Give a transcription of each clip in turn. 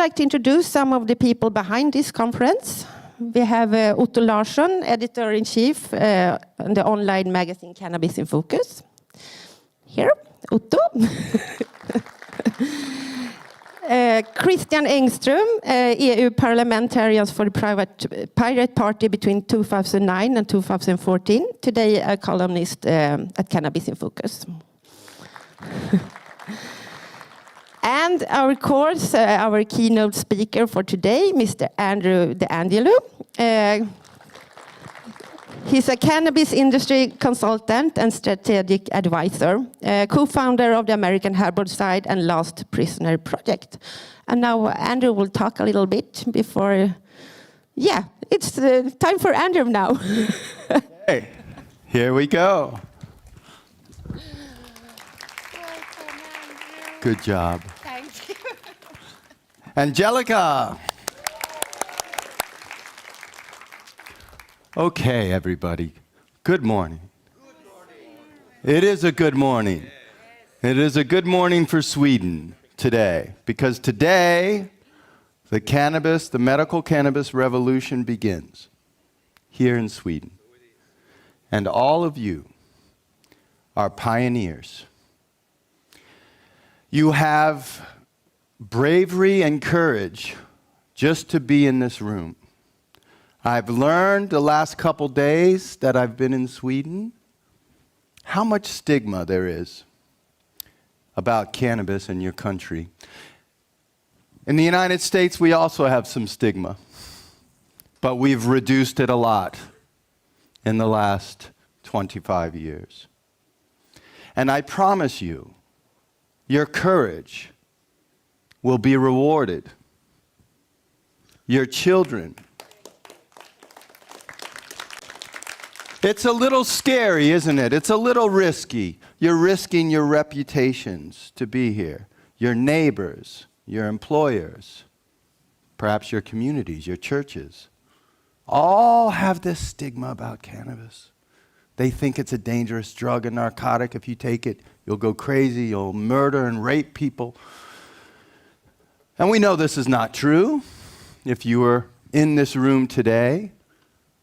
like to introduce some of the people behind this conference. We have Otto Larsson, editor-in-chief on the online magazine Cannabis in Focus. Here, Otto. Christian Engström, EU parliamentarian for the Pirate Party between 2009 and 2014. Today a columnist at Cannabis in Focus. And our course, our keynote speaker for today, Mr. DeAngelo. He's a cannabis industry consultant and strategic advisor, co-founder of the American Herbicide and Last Prisoner project. And now Andrew will talk a little bit before, yeah, it's time for Andrew now. Hey, here we go. Good job. Thank you. Angelica. Okay, everybody. Good morning. Good morning. It is a good morning. Yes. It is a good morning for Sweden today, because today the medical cannabis revolution begins here in Sweden. And all of you are pioneers. You have bravery and courage just to be in this room. I've learned the last couple days that I've been in Sweden how much stigma there is about cannabis in your country. In the United States, we also have some stigma, but we've reduced it a lot in the last 25 years. And I promise you, your courage will be rewarded. Your children. It's a little scary, isn't it? It's a little risky. You're risking your reputations to be here. Your neighbors, your employers, perhaps your communities, your churches, all have this stigma about cannabis. They think it's a dangerous drug, a narcotic. If you take it, you'll go crazy, you'll murder and rape people. And we know this is not true. If you were in this room today,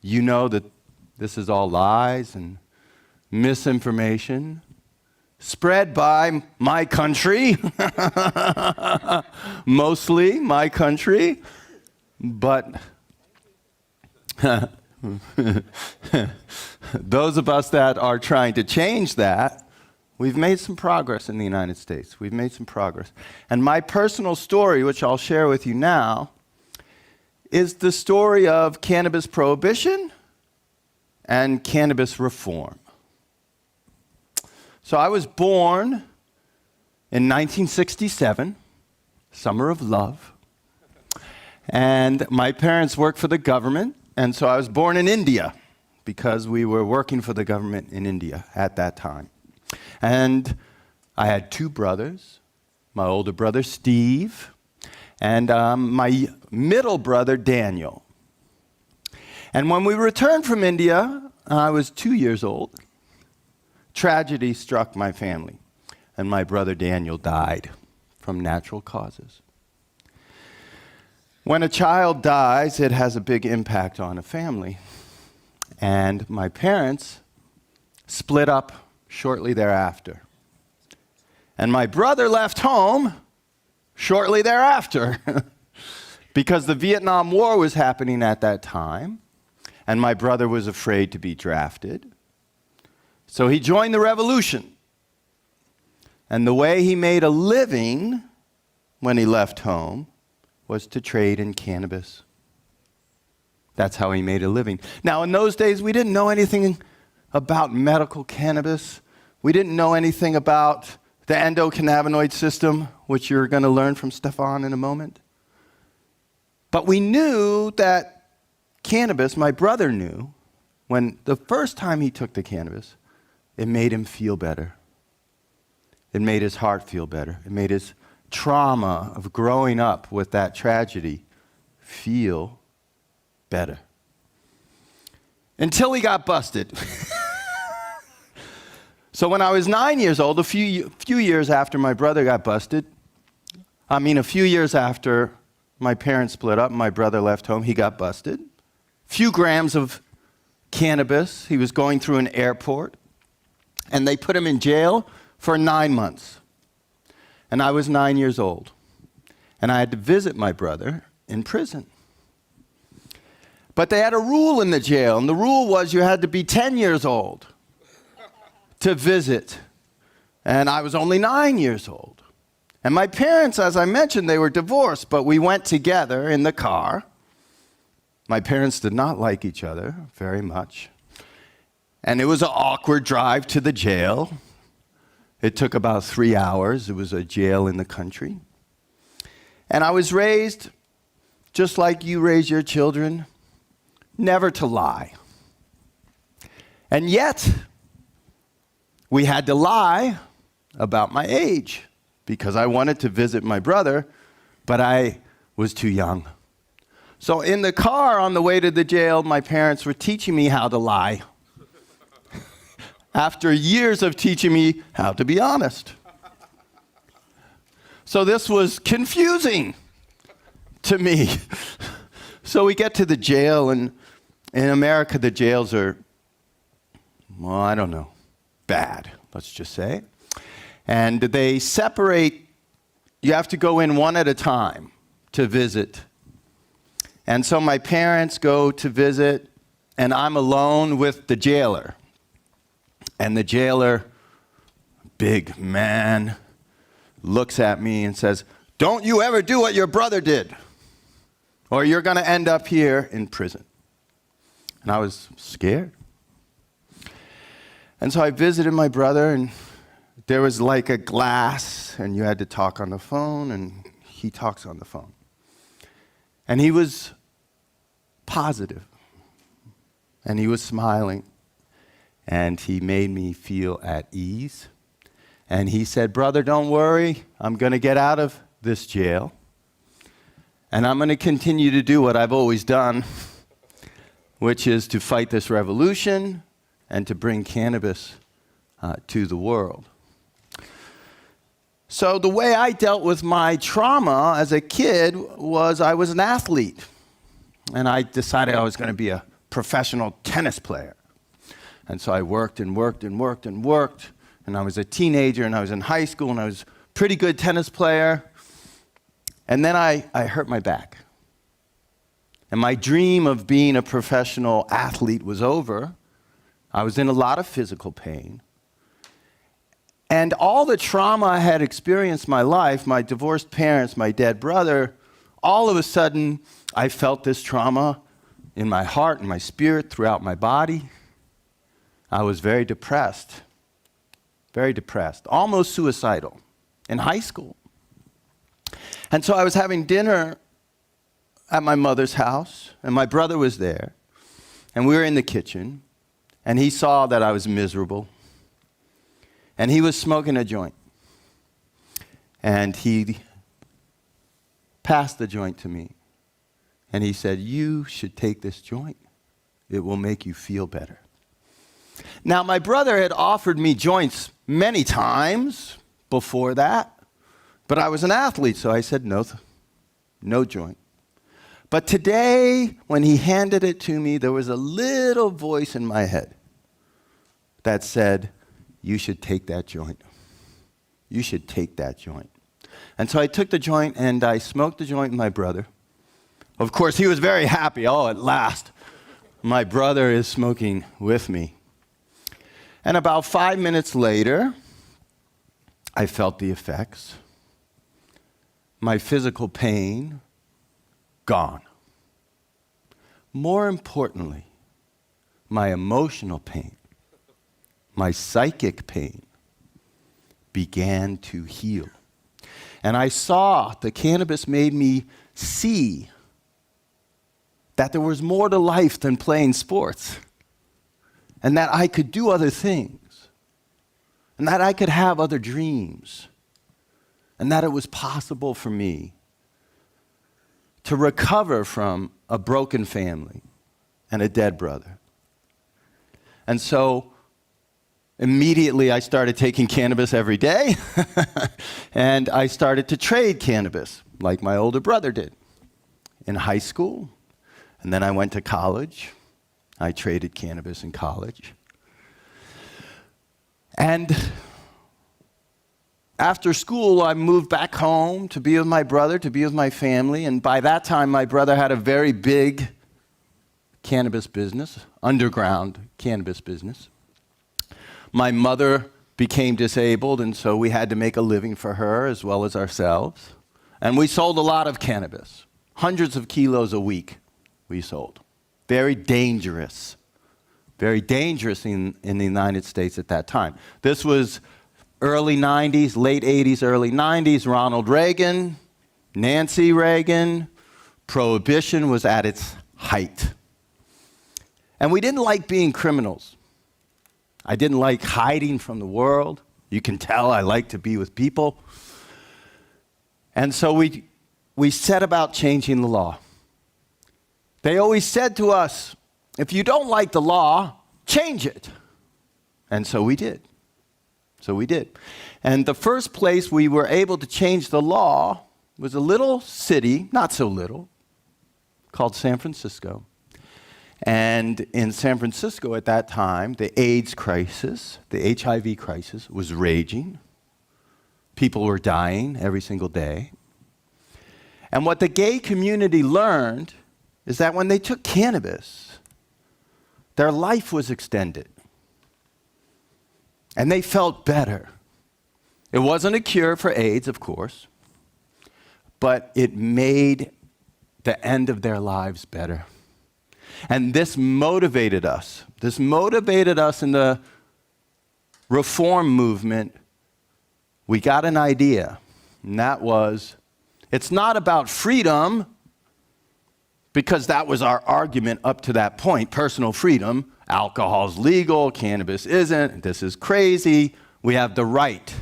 you know that this is all lies and misinformation spread by my country, mostly my country, but those of us that are trying to change that, we've made some progress in the United States. We've made some progress. And my personal story, which I'll share with you now, is the story of cannabis prohibition and cannabis reform. So I was born in 1967, summer of love, and my parents worked for the government, and so I was born in India because we were working for the government in India at that time. And I had two brothers, my older brother Steve, and my middle brother Daniel. And when we returned from India, I was 2 years old. Tragedy struck my family, and my brother Daniel died from natural causes. When a child dies, it has a big impact on a family. And my parents split up shortly thereafter. And my brother left home shortly thereafter because the Vietnam War was happening at that time. And my brother was afraid to be drafted. So he joined the revolution. And the way he made a living when he left home was to trade in cannabis. That's how he made a living. Now, in those days, we didn't know anything about medical cannabis. We didn't know anything about the endocannabinoid system, which you're going to learn from Stefan in a moment. But we knew that cannabis, my brother knew, when the first time he took the cannabis, it made him feel better. It made his heart feel better. It made his trauma of growing up with that tragedy feel better. Until he got busted. So when I was 9 years old, a few years after my brother got busted, a few years after my parents split up, my brother left home, he got busted. Few grams of cannabis, he was going through an airport, and they put him in jail for 9 months. And I was 9 years old, and I had to visit my brother in prison. But they had a rule in the jail, and the rule was you had to be 10 years old to visit. And I was only 9 years old. And my parents, as I mentioned, they were divorced, but we went together in the car. My parents did not like each other very much. And it was an awkward drive to the jail. It took about 3 hours. It was a jail in the country. And I was raised just like you raise your children, never to lie. And yet, we had to lie about my age because I wanted to visit my brother, but I was too young. So in the car on the way to the jail, my parents were teaching me how to lie after years of teaching me how to be honest. So this was confusing to me. So we get to the jail, and in America, the jails are, well, I don't know, bad, let's just say. And they separate, you have to go in one at a time to visit. And so my parents go to visit, and I'm alone with the jailer. And the jailer, big man, looks at me and says, "Don't you ever do what your brother did, or you're going to end up here in prison." And I was scared. And so I visited my brother, and there was like a glass, and you had to talk on the phone, and he talks on the phone. And he was positive, and he was smiling, and he made me feel at ease. And he said, "Brother, don't worry, I'm going to get out of this jail, and I'm going to continue to do what I've always done, which is to fight this revolution and to bring cannabis to the world." So the way I dealt with my trauma as a kid was I was an athlete, and I decided I was going to be a professional tennis player. And so I worked and worked and worked and worked, and I was a teenager, and I was in high school, and I was a pretty good tennis player. And then I hurt my back. And my dream of being a professional athlete was over. I was in a lot of physical pain. And all the trauma I had experienced in my life, my divorced parents, my dead brother, all of a sudden, I felt this trauma in my heart and my spirit throughout my body. I was very depressed, almost suicidal in high school. And so I was having dinner at my mother's house, and my brother was there, and we were in the kitchen, and he saw that I was miserable, and he was smoking a joint, and he passed the joint to me, and he said, "You should take this joint. It will make you feel better." Now, my brother had offered me joints many times before that, but I was an athlete, so I said no joint. But today, when he handed it to me, there was a little voice in my head that said, "You should take that joint. You should take that joint." And so I took the joint, and I smoked the joint with my brother. Of course, he was very happy. Oh, at last, my brother is smoking with me. And about 5 minutes later, I felt the effects. My physical pain, gone. More importantly, my emotional pain, my psychic pain, began to heal. And I saw the cannabis made me see that there was more to life than playing sports, and that I could do other things, and that I could have other dreams, and that it was possible for me to recover from a broken family and a dead brother. And so immediately I started taking cannabis every day, and I started to trade cannabis like my older brother did. in high school, and then I went to college. I traded cannabis in college. And after school, I moved back home to be with my brother, to be with my family, and by that time, my brother had a very big cannabis business, underground cannabis business. My mother became disabled, and so we had to make a living for her as well as ourselves. And we sold a lot of cannabis, hundreds of kilos a week we sold. Very dangerous in the United States at that time. This was early 90s, late 80s, early 90s, Ronald Reagan, Nancy Reagan. Prohibition was at its height. And we didn't like being criminals. I didn't like hiding from the world. You can tell I like to be with people. And so we set about changing the law. They always said to us, if you don't like the law, change it. And so we did. And the first place we were able to change the law was a little city, not so little, called San Francisco. And in San Francisco at that time, the AIDS crisis, the HIV crisis, was raging. People were dying every single day. And what the gay community learned is that when they took cannabis, their life was extended. And they felt better. It wasn't a cure for AIDS, of course, but it made the end of their lives better. And this motivated us. This motivated us in the reform movement. We got an idea, and that was, it's not about freedom, because that was our argument up to that point, personal freedom. Alcohol's legal, cannabis isn't, this is crazy. We have the right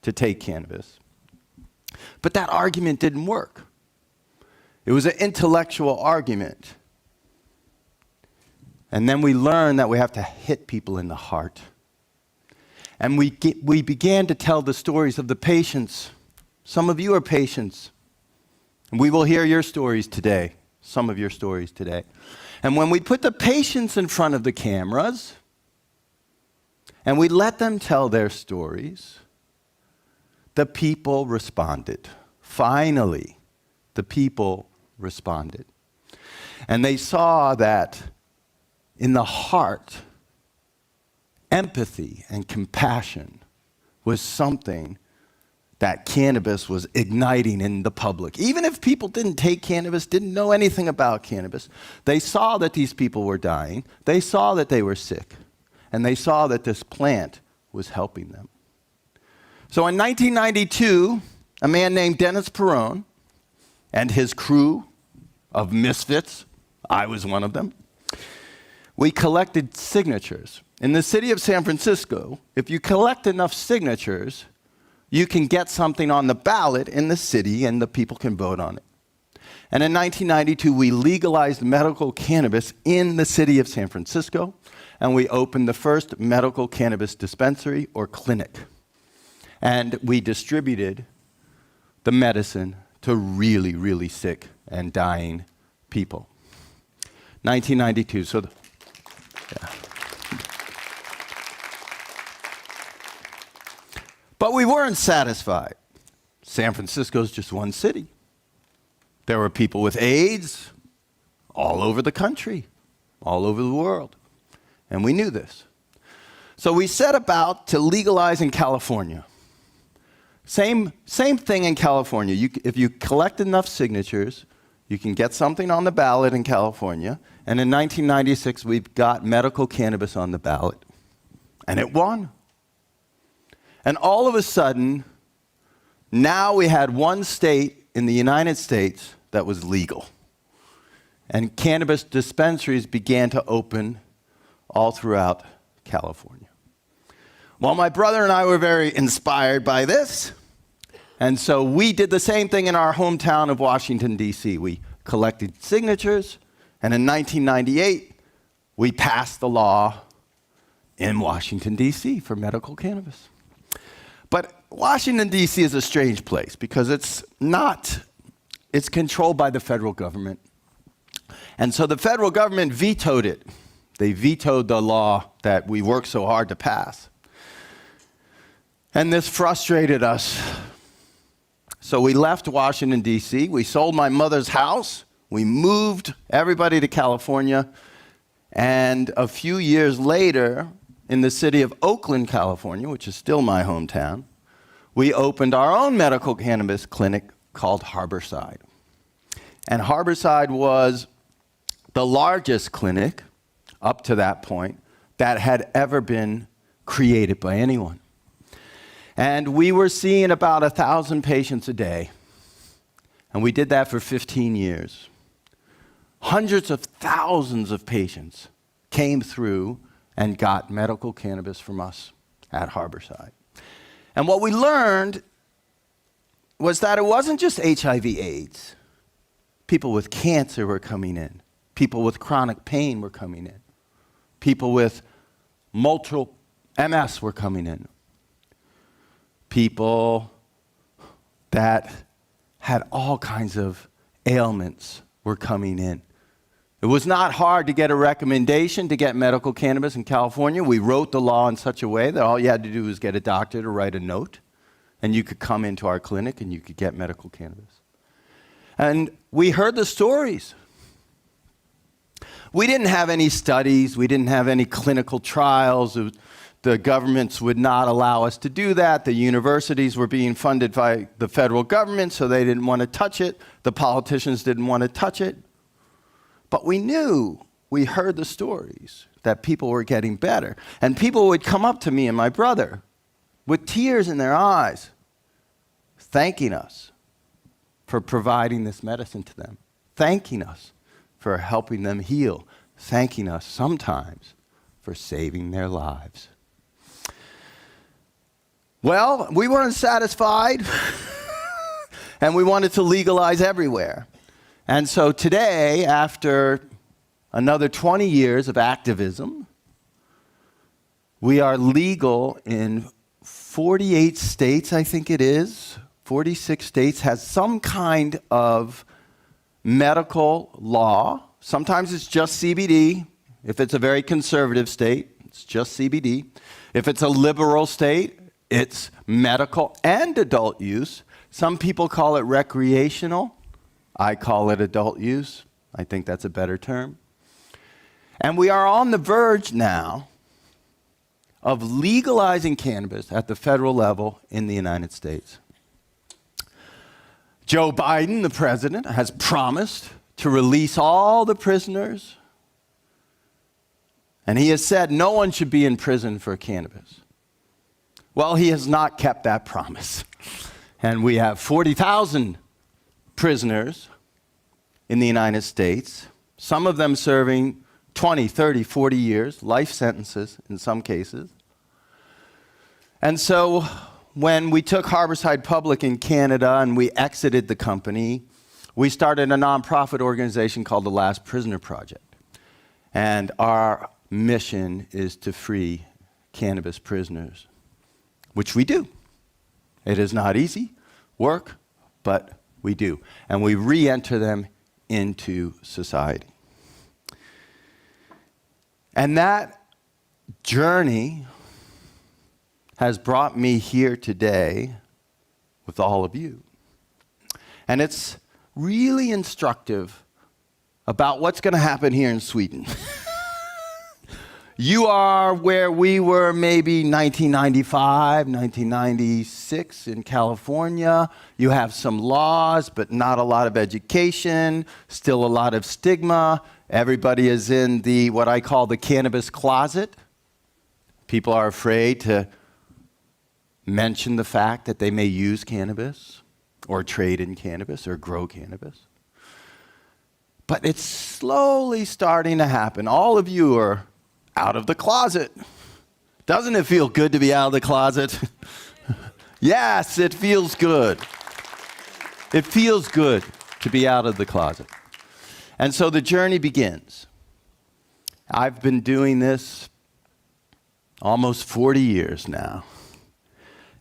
to take cannabis. But that argument didn't work. It was an intellectual argument. And then we learned that we have to hit people in the heart. And we began to tell the stories of the patients. Some of you are patients. And we will hear your stories today, some of your stories today. And when we put the patients in front of the cameras, and we let them tell their stories, the people responded. Finally, the people responded. And they saw that in the heart, empathy and compassion was something that cannabis was igniting in the public. Even if people didn't take cannabis, didn't know anything about cannabis, they saw that these people were dying, they saw that they were sick, and they saw that this plant was helping them. So in 1992, a man named Dennis Perrone and his crew of misfits, I was one of them, we collected signatures. In the city of San Francisco, if you collect enough signatures, you can get something on the ballot in the city and the people can vote on it. And in 1992, we legalized medical cannabis in the city of San Francisco, and we opened the first medical cannabis dispensary or clinic. And we distributed the medicine to really, really sick and dying people. 1992, yeah. But we weren't satisfied. San Francisco's just one city. There were people with AIDS all over the country, all over the world. And we knew this. So we set about to legalize in California. Same thing in California. If you collect enough signatures, you can get something on the ballot in California. And in 1996, we got medical cannabis on the ballot. And it won. And all of a sudden, now we had one state in the United States that was legal. And cannabis dispensaries began to open all throughout California. Well, my brother and I were very inspired by this. And so we did the same thing in our hometown of Washington, D.C. We collected signatures. And in 1998, we passed the law in Washington, D.C. for medical cannabis. But Washington, D.C. is a strange place because it's not it's controlled by the federal government. And so the federal government vetoed it. They vetoed the law that we worked so hard to pass. And this frustrated us. So we left Washington, D.C. We sold my mother's house. We moved everybody to California. And a few years later, in the city of Oakland, California, which is still my hometown, we opened our own medical cannabis clinic called Harborside. And Harborside was the largest clinic up to that point that had ever been created by anyone. And we were seeing about 1,000 patients a day. And we did that for 15 years. Hundreds of thousands of patients came through and got medical cannabis from us at Harborside. And what we learned was that it wasn't just HIV/AIDS. People with cancer were coming in. People with chronic pain were coming in. People with multiple MS were coming in. People that had all kinds of ailments were coming in. It was not hard to get a recommendation to get medical cannabis in California. We wrote the law in such a way that all you had to do was get a doctor to write a note, and you could come into our clinic and you could get medical cannabis. And we heard the stories. We didn't have any studies. We didn't have any clinical trials. The governments would not allow us to do that. The universities were being funded by the federal government, so they didn't want to touch it. The politicians didn't want to touch it. But we knew, we heard the stories, that people were getting better. And people would come up to me and my brother with tears in their eyes, thanking us for providing this medicine to them, thanking us for helping them heal, thanking us sometimes for saving their lives. Well, we weren't satisfied, and we wanted to legalize everywhere. And so today, after another 20 years of activism, we are legal in 48 states, I think it is. 46 states has some kind of medical law. Sometimes it's just CBD. If it's a very conservative state, it's just CBD. If it's a liberal state, it's medical and adult use. Some people call it recreational. I call it adult use. I think that's a better term. And we are on the verge now of legalizing cannabis at the federal level in the United States. Joe Biden, the president, has promised to release all the prisoners, and he has said no one should be in prison for cannabis. Well, he has not kept that promise. And we have 40,000 prisoners in the United States, some of them serving 20, 30, 40 years, life sentences in some cases. And so when we took Harborside public in Canada and we exited the company, we started a nonprofit organization called the Last Prisoner Project. And our mission is to free cannabis prisoners, which we do. It is not easy work, but we do. And we re-enter them into society. And that journey has brought me here today with all of you. And it's really instructive about what's going to happen here in Sweden. You are where we were maybe 1995, 1996 in California. You have some laws, but not a lot of education, still a lot of stigma. Everybody is in the, what I call the cannabis closet. People are afraid to mention the fact that they may use cannabis or trade in cannabis or grow cannabis. But it's slowly starting to happen. All of you are out of the closet. Doesn't it feel good to be out of the closet? Yes, it feels good. It feels good to be out of the closet. And so the journey begins. I've been doing this almost 40 years now.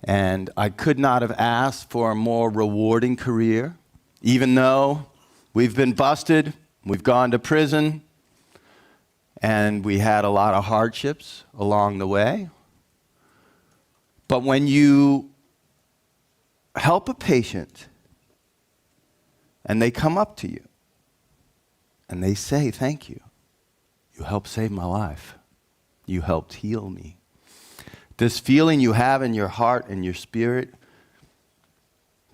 And I could not have asked for a more rewarding career. Even though we've been busted, we've gone to prison, and we had a lot of hardships along the way. But when you help a patient and they come up to you and they say, "Thank you. You helped save my life. You helped heal me." This feeling you have in your heart and your spirit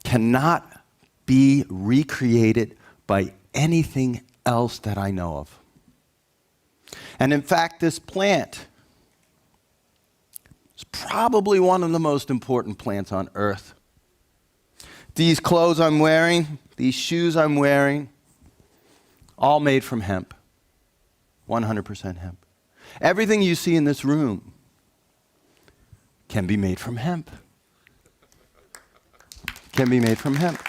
cannot be recreated by anything else that I know of. And in fact, this plant is probably one of the most important plants on earth. These clothes I'm wearing, these shoes I'm wearing, all made from hemp. 100% hemp. Everything you see in this room can be made from hemp. Can be made from hemp.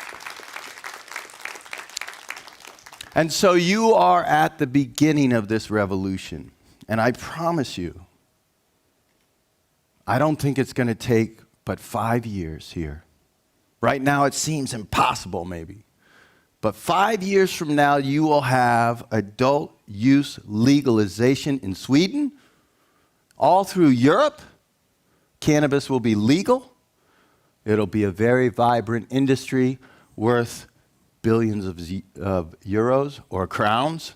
And so you are at the beginning of this revolution. And I promise you, I don't think it's going to take but 5 years here. Right now it seems impossible maybe. But 5 years from now, you will have adult use legalization in Sweden. All through Europe, cannabis will be legal. It'll be a very vibrant industry worth billions of euros or crowns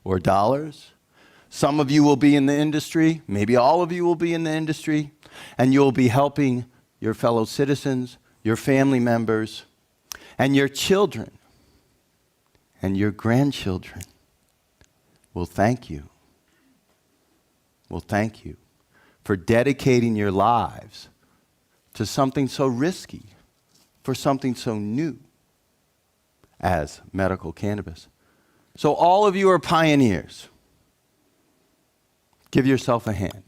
or dollars. Some of you will be in the industry, maybe all of you will be in the industry, and you'll be helping your fellow citizens, your family members, and your children, and your grandchildren will thank you. Will thank you for dedicating your lives to something so risky, for something so new as medical cannabis. So all of you are pioneers. Give yourself a hand.